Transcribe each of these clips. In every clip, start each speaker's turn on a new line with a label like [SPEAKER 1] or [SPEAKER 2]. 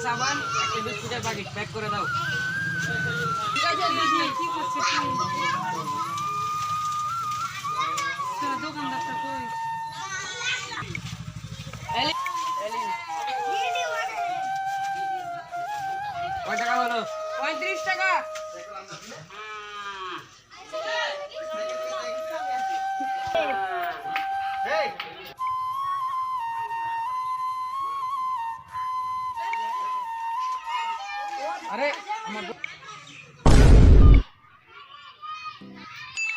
[SPEAKER 1] সাবান একটা বিস্কুটের প্যাকেট প্যাক করে দাও।
[SPEAKER 2] ঠিক আছে দিদি, কি করছিস তুই? দোকানদারটা কই?
[SPEAKER 1] কয় টাকা হলো?
[SPEAKER 2] 35 টাকা।
[SPEAKER 1] আরে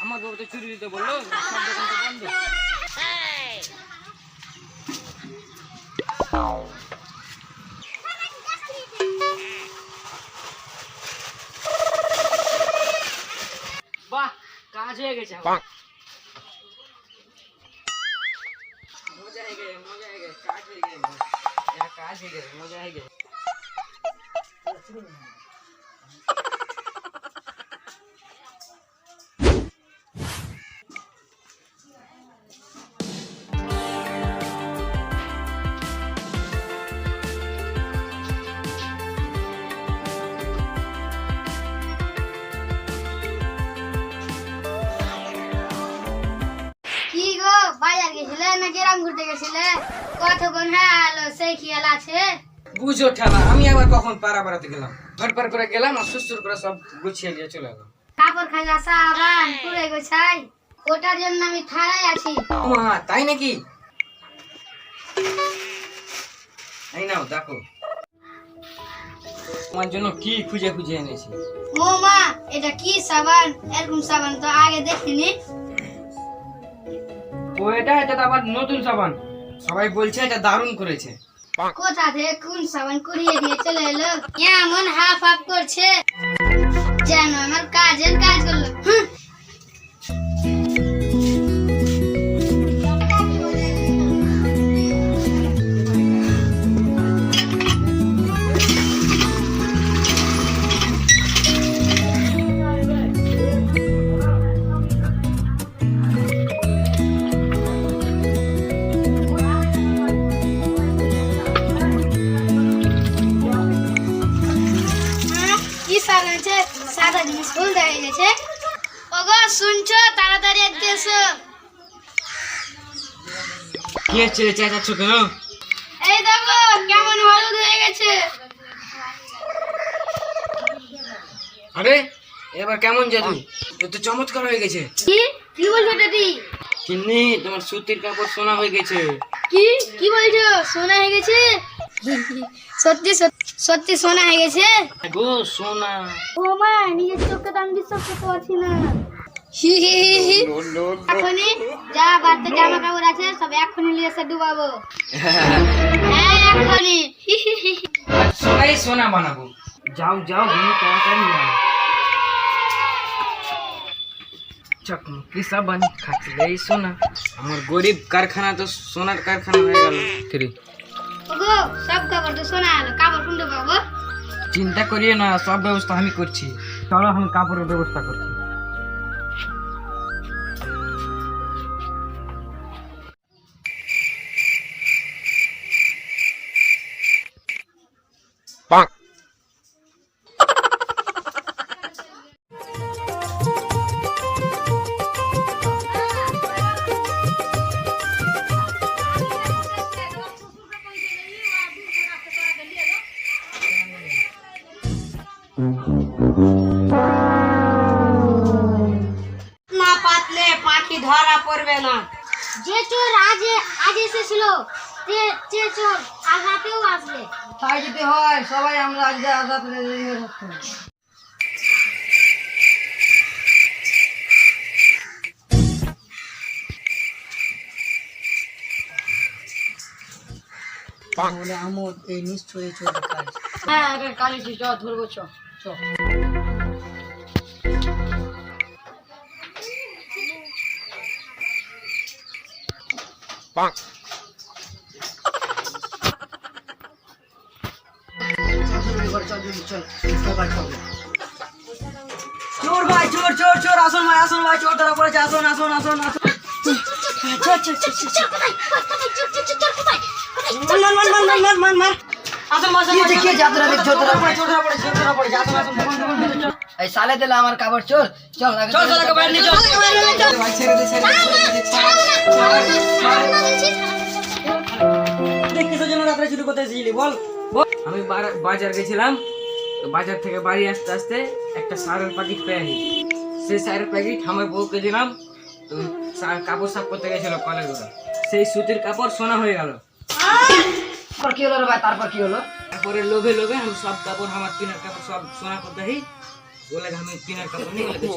[SPEAKER 1] আমার বউ তো চুরি দিতে বললো, সব দোকান তো বন্ধ। বাহ, কাজ হয়ে গেছে। মজা হয়ে গেছে, মজা হয়ে গেছে, কাজ হয়ে গেছে, কাজ হয়ে গেছে, মজা হয়ে গেছে।
[SPEAKER 3] কি গো, বাজার গেছিলে না গ্রাম ঘুরতে গেছিলে? কতক্ষণ হ্যাঁ আলো সেই খেয়াল আছে?
[SPEAKER 1] বুঝো ঠেলা, আমি আবার কখন পাড়া বেড়াতে গেলাম, ঘর করে গেলাম আর সুস্থ করে সব গুছিয়ে নিয়ে চলে এলাম।
[SPEAKER 3] কাপড় খাজা সাবান পুরে গোছাই, ওটার জন্য আমি থানায় আছি।
[SPEAKER 1] মা, তাই নাকি? এই নাও দেখো, তোমার জন্য কি খুঁজে খুঁজে এনেছি।
[SPEAKER 3] ও মা, এটা কি সাবান? এরকম সাবান তো আগে দেখিনি।
[SPEAKER 1] ও এটা তো আবার নতুন সাবান, সবাই বলছে এটা দারুণ করেছে।
[SPEAKER 3] কোথা থেকে কোন সাবান কুড়িয়ে নিয়ে চলে এলো? এমন হাফ হাফ করছে যেন আমার কাজের কাজ করলো। কি সাবান আছে? সাদা জিনিস ভুল দেখা গেছে। ওগো শুনছো, তাড়াতাড়ি এদিকে এসো।
[SPEAKER 1] কি হচ্ছে চেঁচাচ্ছ কেন?
[SPEAKER 3] এই দেখো কেমন হলুদ হয়ে গেছে।
[SPEAKER 1] আরে এবার কেমন জাদু, এ তো চমৎকার হয়ে গেছে।
[SPEAKER 3] কি কি বলছো দাদি?
[SPEAKER 1] কিন্নি, তোমার সুতির কাপড় সোনা হয়ে গেছে।
[SPEAKER 3] কি কি বলছো? সোনা হয়ে গেছে? সত্যি সত্যি সোনা হয়ে গেছে?
[SPEAKER 1] গো সোনা।
[SPEAKER 3] ও মা, নিজের চোখকে তো আমি বিশ্বাস করতে পারছি না। এখনই যা বাড়িতে জামা কাপড় আছে সব এখনই নিয়ে এসে ডুবাবো। হ্যাঁ এখনই।
[SPEAKER 1] সোনাই সোনা বানাবো। যাও যাও, তুমি তাড়াতাড়ি যাও। চকমকি সাবান খাটলেই সোনা, আমার গরিব কারখানা তো সোনার কারখানা হয়ে গেল।
[SPEAKER 3] ওগো সব কাপড় তো সোনা হলো, কাপড় কোনটা পাবো?
[SPEAKER 1] চিন্তা করিয়ে না, সব ব্যবস্থা আমি করছি। চলো আমি কাপড়ের ব্যবস্থা করছি।
[SPEAKER 2] না পাতলে পাখি ধরা পড়বে না।
[SPEAKER 3] যে চোর আজ এসেছিল যে চোর আজ রাতেও আসবে।
[SPEAKER 2] তাই যদি হয় সবাই আমরা আজকে আজাদ রেডি হয়ে থাকবো। তাহলে আমোদ এই নিশ্চয়ই চোর কাজ। হ্যাঁ আগে কালিছি, চ ধরবো, চ চ। চোর ভাই, চোর চোর চোর, আসুন ভাই, আসুন ভাই, চোর ধরা পড়েছে, আসুন আসুন আসুন আসুন। মার মার মার মার মার মার মার।
[SPEAKER 1] আসুন মাস্টার
[SPEAKER 2] কি দেখি যাত্রা দেখ
[SPEAKER 1] চোরা পড়ে আসুন
[SPEAKER 2] এই সালে দিলে আমার কাপড় চোর চল
[SPEAKER 1] চল চল আগে বাইরে নিয়ে চল ভাই ছেড়ে দে দেখ কিসের জন্য রাত্রে শুরু করতে এসেছিলি বল আমি বাজার গেছিলাম, তো বাজার থেকে বাড়ি আসতে আসতে একটা সারের প্যাকেট পেয়ে আসি। সেই সারের প্যাকেট আমার বউকে দিলাম, তো কাপড় সাফ করতে গেছিল কলের ওরা, সেই সুতির কাপড় সোনা হয়ে গেল।
[SPEAKER 2] তারপর কি হলো রে ভাই, তারপর কি হলো?
[SPEAKER 1] তারপরে লোভে লোভে আমি সব কাপড়, আমার কিনার কাপড় সব সোনা করতে আসি, বলে আমি কিনার কাপড় নিয়ে গেছি।